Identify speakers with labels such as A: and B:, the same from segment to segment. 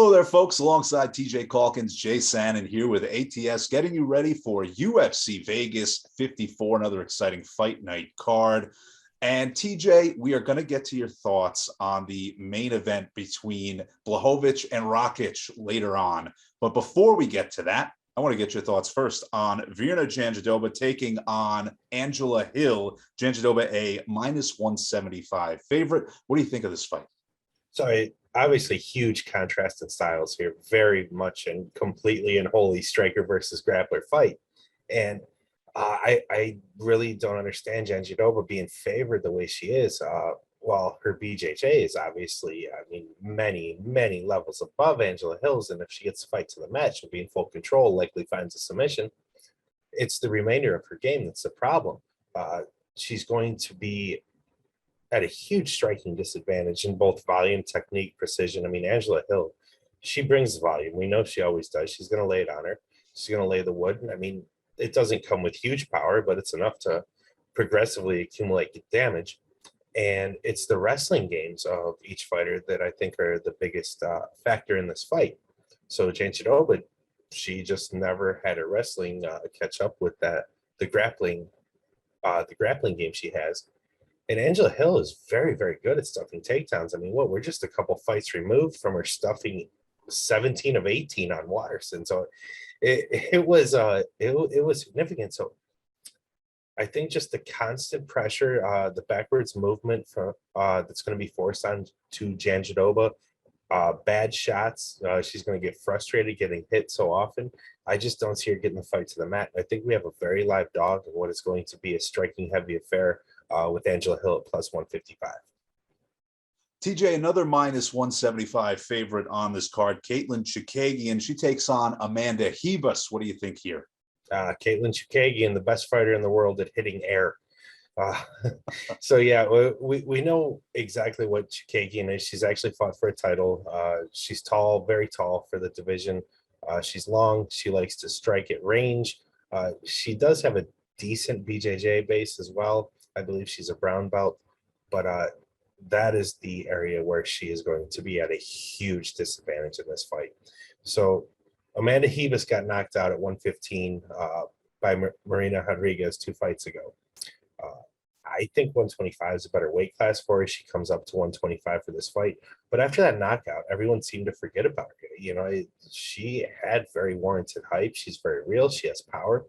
A: Hello there, folks. Alongside TJ Calkins, Jay Sannon here with ATS, getting you ready for UFC Vegas 54, another exciting fight night card. And TJ, we are going to get to your thoughts on the main event between Blachowicz and Rakic later on. But before we get to that, I want to get your thoughts first on Janja Doba taking on Angela Hill. Janja Doba, a minus 175 favorite. What do you think of this fight?
B: So obviously huge contrast in styles here, very much and completely and wholly striker versus grappler fight. And I really don't understand Janja Doba being favored the way she is. While her BJJ is obviously, many levels above Angela Hill's. And if she gets the fight to the mat, she'll be in full control, likely finds a submission. It's the remainder of her game that's the problem. She's going to be at a huge striking disadvantage in both volume, technique, precision. Angela Hill, she brings the volume. We know she always does. She's going to lay it on her. She's going to lay the wood. It doesn't come with huge power, but it's enough to progressively accumulate damage. And it's the wrestling games of each fighter that I think are the biggest factor in this fight. So Janja Doba, she just never had her wrestling catch up with the grappling game she has. And Angela Hill is very, very good at stuffing takedowns. We're just a couple fights removed from her stuffing 17 of 18 on Watterson. So it was significant. So I think just the constant pressure, the backwards movement that's going to be forced on to Janja Doba, bad shots. She's going to get frustrated getting hit so often. I just don't see her getting the fight to the mat. I think we have a very live dog in what is going to be a striking heavy affair with Angela Hill at plus 155.
A: TJ, another minus 175 favorite on this card, Caitlyn Chookagian. She takes on Amanda Hebes. What do you think here?
B: Caitlyn Chookagian, the best fighter in the world at hitting air. So yeah, we know exactly what Chookagian is. She's actually fought for a title. She's tall, very tall for the division. She's long. She likes to strike at range. She does have a decent BJJ base as well. I believe she's a brown belt, but that is the area where she is going to be at a huge disadvantage in this fight. So Amanda Hebes got knocked out at 115 by Marina Rodriguez 2 fights ago. I think 125 is a better weight class for her. She comes up to 125 for this fight. But after that knockout, everyone seemed to forget about her. She had very warranted hype. She's very real. She has power.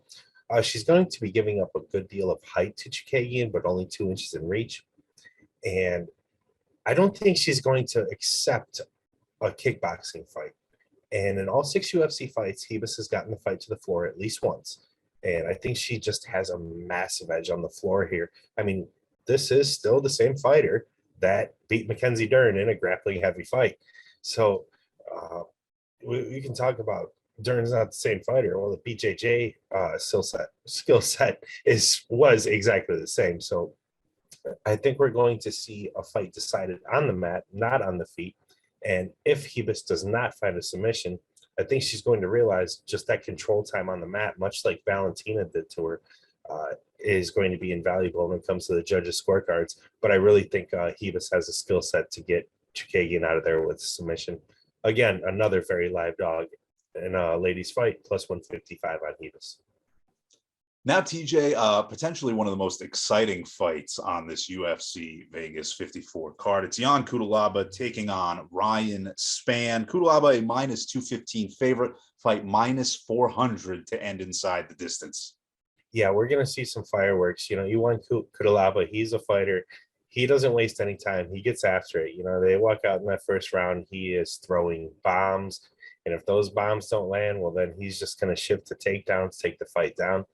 B: She's going to be giving up a good deal of height to Chookagian, but only 2 inches in reach. And I don't think she's going to accept a kickboxing fight. And in all 6 UFC fights, Hebes has gotten the fight to the floor at least once. And I think she just has a massive edge on the floor here. This is still the same fighter that beat Mackenzie Dern in a grappling heavy fight. So we can talk about Dern's not the same fighter. Well, the BJJ skill set was exactly the same. So I think we're going to see a fight decided on the mat, not on the feet. And if Hebes does not find a submission, I think she's going to realize just that control time on the mat, much like Valentina did to her, is going to be invaluable when it comes to the judges' scorecards. But I really think Hebes has a skill set to get Chookagian out of there with submission. Again, another very live dog in a ladies' fight, plus 155 on Hebes.
A: Now, TJ, potentially one of the most exciting fights on this UFC Vegas 54 card. It's Jan Cutelaba taking on Ryan Spann. Cutelaba, a minus 215 favorite, fight minus 400 to end inside the distance.
B: Yeah, we're going to see some fireworks. You want Cutelaba. He's a fighter. He doesn't waste any time. He gets after it. They walk out in that first round. He is throwing bombs. And if those bombs don't land, well, then he's just going to shift to takedowns, take the fight down.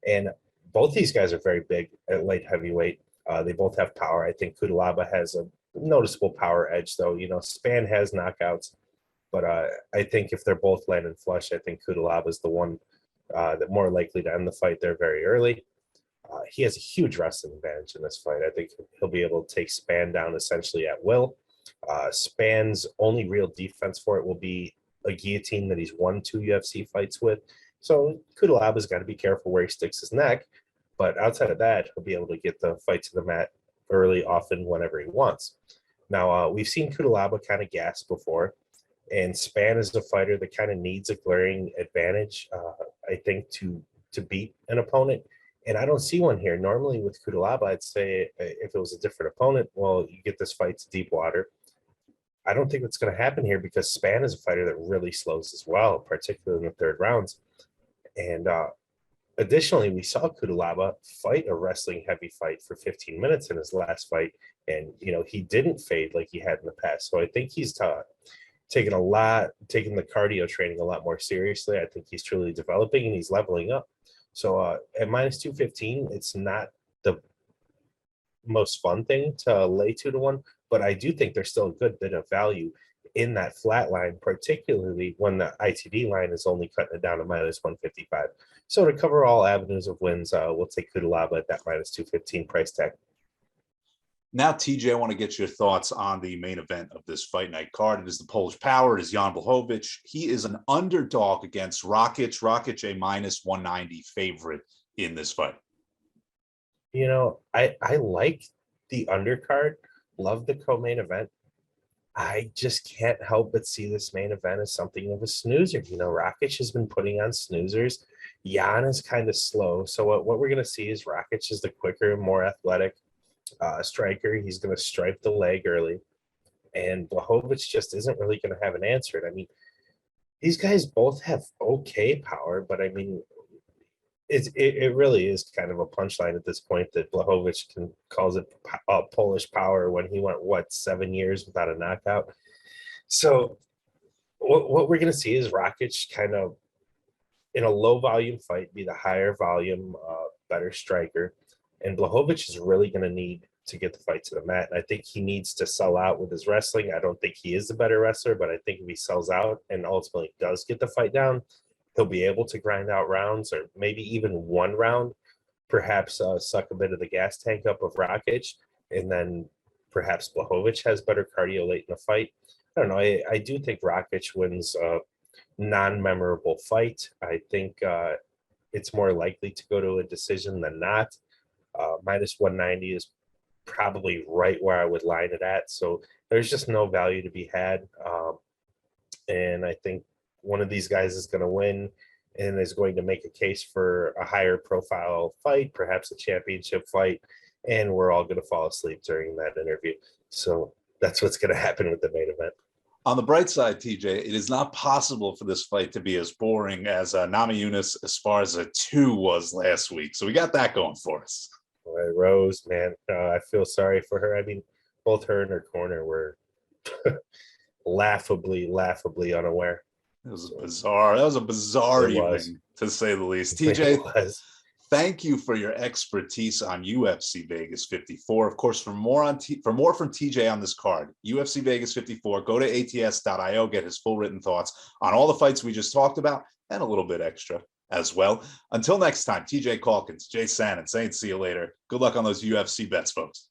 B: And both these guys are very big at light heavyweight. They both have power. I think Cutelaba has a noticeable power edge, though. Spann has knockouts. But I think if they're both landing flush, I think Cutelaba is the one that more likely to end the fight there very early. He has a huge wrestling advantage in this fight. I think he'll be able to take Spann down essentially at will. Spann's only real defense for it will be a guillotine that he's won 2 UFC fights with. So Cutelaba's got to be careful where he sticks his neck. But outside of that, he'll be able to get the fight to the mat early, often, whenever he wants. Now, we've seen Cutelaba kind of gas before. And Spann is a fighter that kind of needs a glaring advantage, I think, to beat an opponent. And I don't see one here. Normally with Kudalaba, I'd say if it was a different opponent, well, you get this fight to deep water. I don't think it's going to happen here because Spann is a fighter that really slows as well, particularly in the third rounds. And additionally, we saw Kudalaba fight a wrestling heavy fight for 15 minutes in his last fight. And, he didn't fade like he had in the past. So I think he's taking the cardio training a lot more seriously. I think he's truly developing and he's leveling up. So at minus 215, it's not the most fun thing to lay 2-1, but I do think there's still a good bit of value in that flat line, particularly when the ITD line is only cutting it down to minus 155. So to cover all avenues of wins, we'll take Kudalaba at that minus 215 price tag.
A: Now, TJ, I want to get your thoughts on the main event of this fight night card. It is the Polish Power. It is Jan Blachowicz. He is an underdog against Rakic. Rakic, a minus 190 favorite in this fight.
B: I like the undercard. Love the co-main event. I just can't help but see this main event as something of a snoozer. Rakic has been putting on snoozers. Jan is kind of slow. So what we're going to see is Rakic is the quicker, more athletic striker. He's going to stripe the leg early, and Blachowicz just isn't really going to have an answer. I mean, these guys both have okay power, but I mean, it really is kind of a punchline at this point that Blachowicz calls it Polish power when he went 7 years without a knockout. So what we're going to see is Rakic kind of in a low volume fight be the higher volume, better striker. And Blachowicz is really going to need to get the fight to the mat. And I think he needs to sell out with his wrestling. I don't think he is the better wrestler, but I think if he sells out and ultimately does get the fight down, he'll be able to grind out rounds or maybe even one round, perhaps suck a bit of the gas tank up of Rakic. And then perhaps Blachowicz has better cardio late in the fight. I don't know. I do think Rakic wins a non-memorable fight. I think it's more likely to go to a decision than not. Minus 190 is probably right where I would line it at. So there's just no value to be had. And I think one of these guys is going to win and is going to make a case for a higher profile fight, perhaps a championship fight. And we're all going to fall asleep during that interview. So that's what's going to happen with the main event.
A: On the bright side, TJ, it is not possible for this fight to be as boring as Namajunas Esparza 2 was last week. So we got that going for us.
B: Boy, Rose, man, I feel sorry for her. I mean, both her and her corner were laughably unaware.
A: It was bizarre. That was a bizarre evening, to say the least. TJ, thank you for your expertise on UFC Vegas 54. Of course, for more from TJ on this card, UFC Vegas 54, go to ats.io, get his full written thoughts on all the fights we just talked about and a little bit extra as well. Until next time, TJ Calkins, Jay Sannon saying see you later. Good luck on those UFC bets, folks.